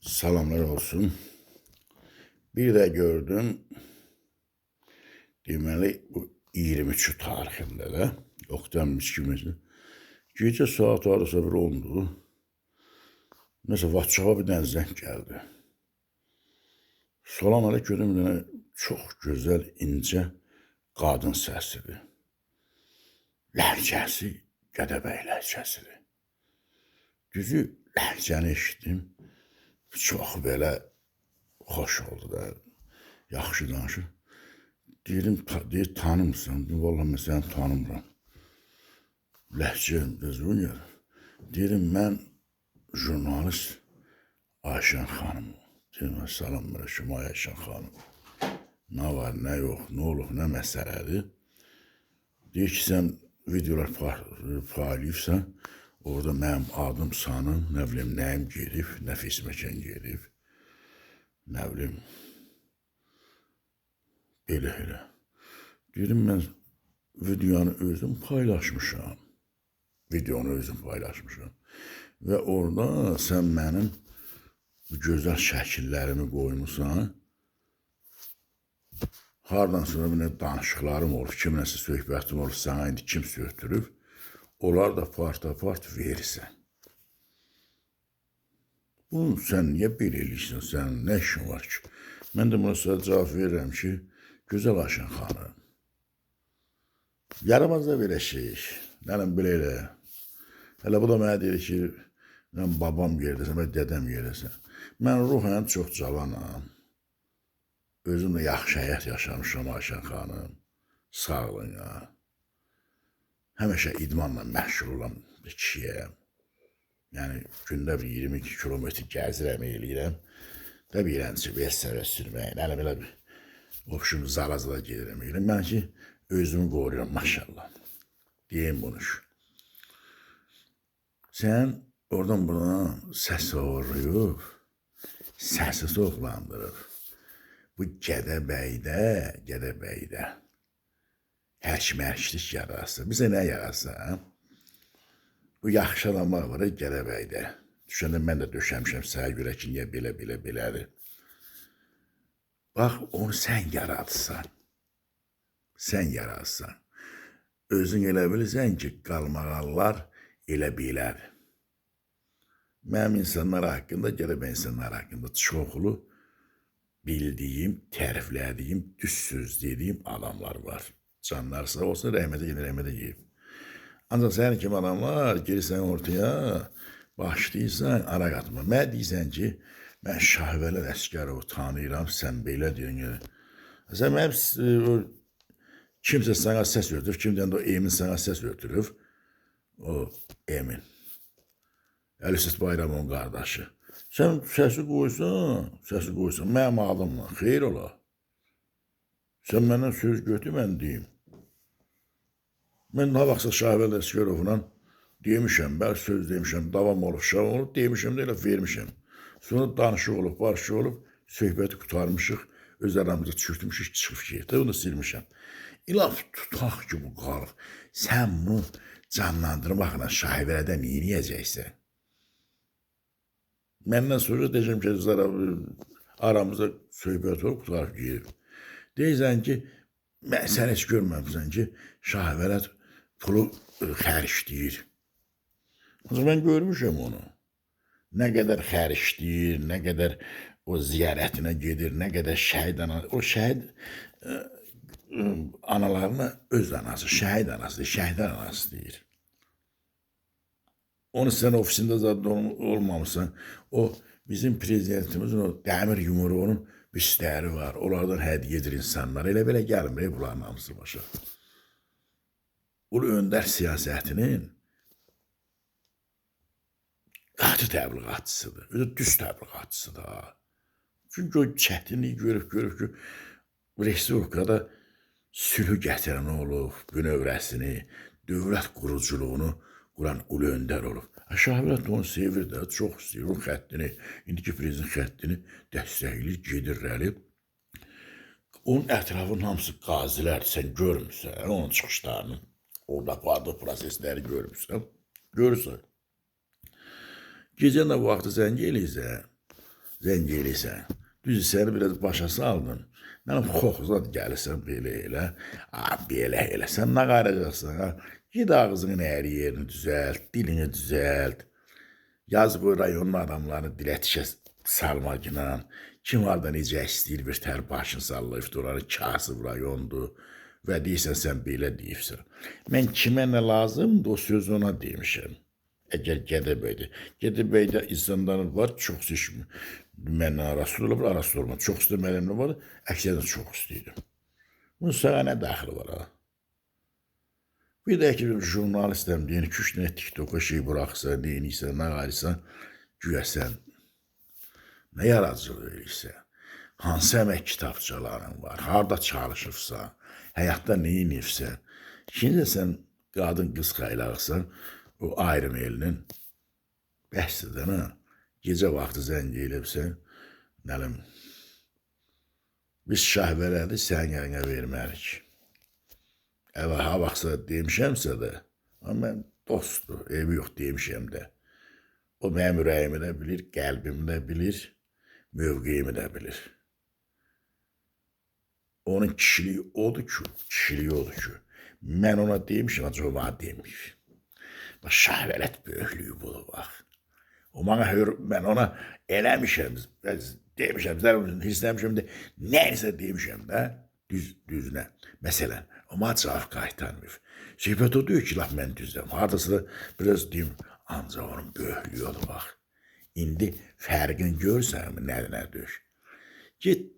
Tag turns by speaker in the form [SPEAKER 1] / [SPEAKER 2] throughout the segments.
[SPEAKER 1] Salamlar olsun. Bir de gördüm, deməli bu 23 tarixində də oktyabr 2000 gecə saat arası bir 10'du. Nəsə WhatsApp-a bir dənə zəng gəldi. Salam aleyküm, bir dənə çox gözəl, incə qadın səsidir. Ləhcəsi Gədəbəy ləhcəsidir. Düzü ləhcəni eşitdim. Çox belə xoş oldu da. Yaxşı danışır. Deyir, tanımırsan? Vallahi mən səni tanımıram. Ləhcə düzgün yer. Deyirəm, mən jurnalist Ayşən xanım. Deyirəm, salam aleyküm Ayşən xanım. Nə var, nə yox, nə olub, nə məsələdir? Deyir ki, sən videolar paylaşırsan, orada mənim adım, sanım, nə bilim, nəyim gedib, nəfis məkan gedib, nə bilim, elə. Deyirəm, mən videonu özüm paylaşmışam. Və orada sən mənim gözəl şəkillərimi qoymuşsan. Hardan sonra bir danışıqlarım olur, kimləsə söhbətim olur, sana indi kim söhtürüb, onlar da part verirsən. Bunu sən niyə belə eləyirsən, sənin nə işin var ki? Mən də buna sonra cavab verirəm ki, gözəl Ayşən xanım, yaramazda belə şey, nələm belə elə. Hələ bu da mənə deyir ki, mən babam yerdəsən, mən dədəm yerdəsən. Mən ruhən çox cavanam. Özüm də yaxşı həyat yaşamışam Ayşən xanım. Sağ olun ya. Həmişə idmanla məşğul olan bir kişiyəm. Yəni, gündə bir 22 kilometr gəzirəm, eləyirəm. Da bilirəm ki, versəvə sürməyin. Hələ belə bir, obşum, zala gedirəm, eləyirəm. Mən ki, özümü qoruyorum, maşallah. Deyim bunu ki. Sən oradan buna səs oğurlayıb, səsi soğlandırıb. Bu Gədəbəydə həkməklik yarası. Bizə nə yarası? Bu yaxşı adamlar var Gədəbəydə. Düşəndə mən də döşəmişəm sənə görə ki, niyə belədir. Bax, onu sən yaradırsan. Özün elə bilirsən ki, qalmağanlar elə bilər. Mənim insanlar haqqında, Gədəbəy insanlar haqqında çoxlu bildiyim, təriflədiyim, düz söz dediyim adamlar var. Canlar sağ olsa rəhmətə gedib. Ancaq sənin kimi adamlar gelirsən ortaya, başlayırsan ara qatma. Mən deyirsən ki, mən Şahvəli Əsgərovu tanıyıram, sən belə deyirsən. Sən mənim kimsə sana səs ötürüb, kimdən də o Emin sana səs ötürüb, o Emin. Əlisət Bayramın qardaşı. Sən səsi qoysan, mənim adımla, xeyr ola. Sən məndən söz götür, mən deyim. Mən nə vaxtsa Şahvəli Əsgərovla demişəm, bəlkə söz demişəm, davam olub, demişəm də elə vermişəm. Sonra danışıq olub, barışıq olub, söhbəti qutarmışıq, öz aramızda çürtmüşük, çıxıb getdi, onu da silmişəm. İlaf tutaq ki, bu qalıq, sən bunu canlandırmaqla Şahvəlidə neyəcəksən? Məndən sonra deyəcəm ki, aramızda söhbət olub, qutarıb gedib. Deyirsən ki, sən heç görməmişsən ki, Şahvəli pulu xərcləyir. Ancaq mən görmüşəm onu. Nə qədər xərcləyir, nə qədər o ziyarətinə gedir, nə qədər şəhid anası, o şəhid analarına öz anası, şəhid anası, şəhidlər anası deyir. Onu sən ofisində zaten olmamışsan, o bizim prezidentimizin o dəmir yumruğunun büstləri var, onlardan hədiyyə edir insanlar, elə belə gəlmir, bunların hamısı başa. Ulu öndər siyasətinin qatı təbliğatçısıdır, düz təbliğatçısıdır. Çünki o çətinliyi görüb ki, Respublikada sülhü gətirən olub, bünövrəsini, dövlət quruculuğunu quran ulu öndər olub. Şahvəli onu sevir də, çox istəyir, o xəttini, indiki prezident xəttini dəstəkləyir, gedir, rəlib. Onun ətrafının hamısı qazilər, sən görmürsən, onun çıxışlarını, orada apardığı prosesləri görürsən. Gecən də vaxtı zəng eləyirsən, zəng eləyirsən. Düz səni biraz başa saldın. Mənim xoxuzad gəlirsən belə elə. Belə elə. Sən nə qaracaqsan? Ha? Gid ağzının əyri yerini düzəlt, dilini düzəlt. Yaz bu rayonun adamlarını dilə tikə salmaqla. Kim harda necə istəyir bir tər başını sallayıb duranı kasıb rayondur. Və deyirsən sən belə deyirsən. Mən kimə nə lazımdır o sözü ona demişəm. Əgər Gədəbəydə. Gədəbəydə insanlar var, çox seçim. Mənlə arası olub, arası olmaz. Çox istəməliyimlə var, əksərən çox istəyirəm. Bunun sana nə daxili var ha? Bir də ki, jurnalistəm deyən, 2-3 dənə TikTok'a şey buraxsa, deyinirsən, nə qarıysan, güyəsən, nə yaradıcılıq verirsən, hansı əmək kitabçaların var, harada çalışırsan, həyatda neyinirsən. Şimdi sən qadın qız xaylaqsan, o ayrım elinin bəhsədən ha, gecə vaxtı zəng eləyibsən, nəlim, biz şəhvələri sən yərinə vermərik. Əvə ha vaxtsa demişəmsə də, amma mən dostdur, evi yox demişəm də. O mənim ürəyimi də bilir, qəlbimi də bilir, mövqeyimi də bilir. Onun kişiliyi odur ki, mən ona demişəm, acaba o bana demiş. Bax, şəhvələt böyüklüyü budur, bax. O bana mən ona eləmişəm, demişəm, hissləmişəm də, nəysə demişəm də, düzünə. Məsələn, o mənə cavab qaytarmır. Söhbət o deyir ki, laf mən düzəm. Hardasa da biraz deyim, ancaq onun böyüklüyü olur, bax. İndi fərqini görsən mi, nədir? Git,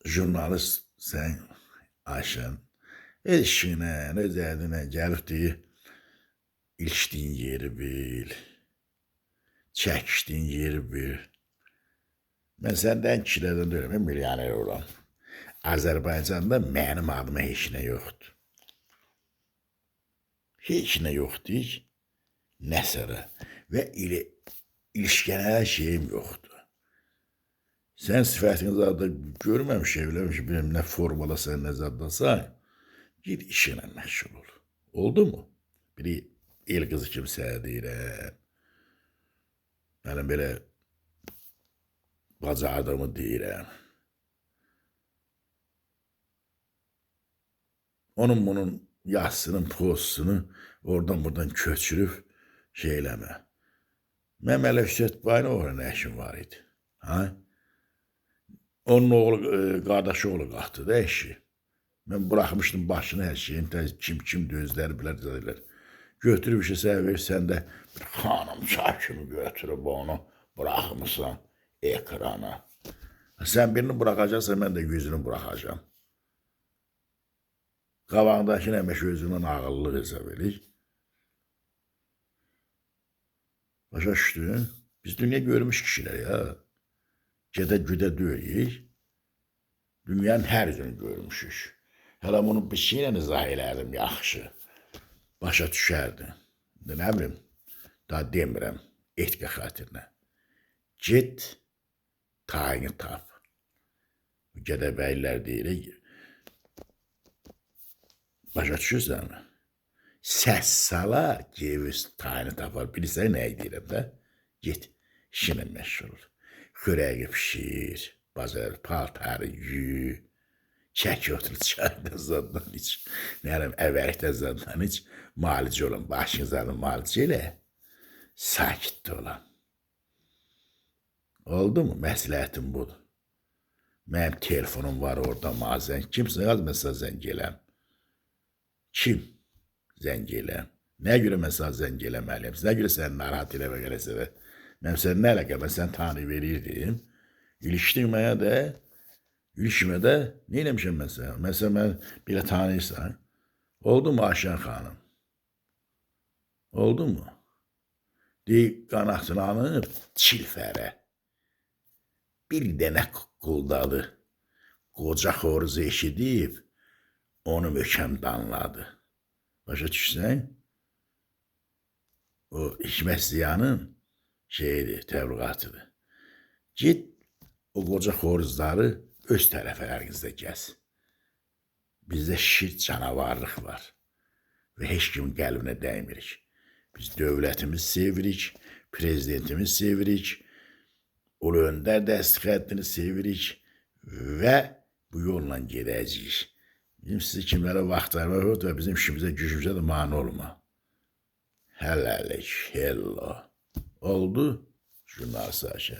[SPEAKER 1] jurnalist sən, Ayşən, eşinə, özədinə gəlib deyir, ilişdiyin yeri bil, çəkişdiyin yeri bil. Mən səndən kişilərdən deyirəm, mən milyoner olam. Azərbaycanda mənim adıma heç nə yoxdur. Heç nə yoxdur, nəsərə və ilişkənələ şeyim yoxdur. Sən sifətini zaten görməmişəm, biləm, nə formalasan, nə zadlasan, gid işinə məşğul ol. Oldu mu? Biri el qızı kimsəyə deyirəm. Mənim belə bacardığımı deyirəm. Onun bunun yazısının, postunu oradan buradan köçürüb şey eləmə. Mənim Ələ Füzət Bayına oğlu nə işim var idi? Ha? Onun oğlu, qardaşı oğlu qalxdı da eşi. Mən bıraxmışdım başını hər şeyin, kim dözləri bilər. Götürüb işə sən versən də bir xanım çay kimi götürüb onu bıraxmışsan ekrana. Sən birini bıraxacaqsan, mən də yüzünü bıraxacam. Qabağındakı nəmək özümdən ağıllıq hesab edik. Başa düşdün? Biz dünya görmüş kişilər ya. Gedə-güdə deyirik. Dünyanın hər üzünü görmüşük. Hələ bunu bir şeylə izah elədim yaxşı. Başa düşərdi. Nə bilim, daha demirəm, etqə xatirinə. Get, tayini tap. Gədəbəylər deyirik. Başa düşürsən mi? Səs sala, ceviz tayini tapar. Bilirsən nəyi deyirəm də? Get, işinə məşğul ol. Xörəyi pişir, bazar, paltarı yu, çək otur çayda zaddan iç. Nərəm, əvərikdə zaddan iç. Malicə olan, başınızdan malicə elə. Sakit olan. Oldu mu? Məsləhətim budur. Mənim telefonum var orada mazən. Kimsə yaz məsəl zəng eləm. Kim zəng eləm? Nə görə məsəl zəng eləməliyəm? Nə görə sən narahat eləmə gələsə də? Mən sən nə əlaqə, mən sən tanı verirdim. İlişdirməyə də, ilişmə də, nə eləmişəm mən sən? Məsələn, mən belə tanıyırsan. Oldu mu Ayşən xanım? Oldu mu? Deyik, qanatını alıb, çilfərə. Bir dənə quldadı. Qoca xoruzu eşidib, onu möhkəm danladı. Başa düşsən? O Hikmət Ziyanın şeyidir, təbliğatıdır. Git o qoca xoruzları öz tərəflərinizdə gəz. Bizdə şir canavarlıq var və heç kimin qəlbinə dəymirik. Biz dövlətimiz sevirik, prezidentimiz sevirik. Ulu Öndər dəstxətini sevirik və bu yolla gedəcəyik. Bizim sizi kimlərə vaxt ayırmaq və bizim işimizə, gücümüzə də mane olma. Hələlik, hello. Oldu? Jurnal Saşa.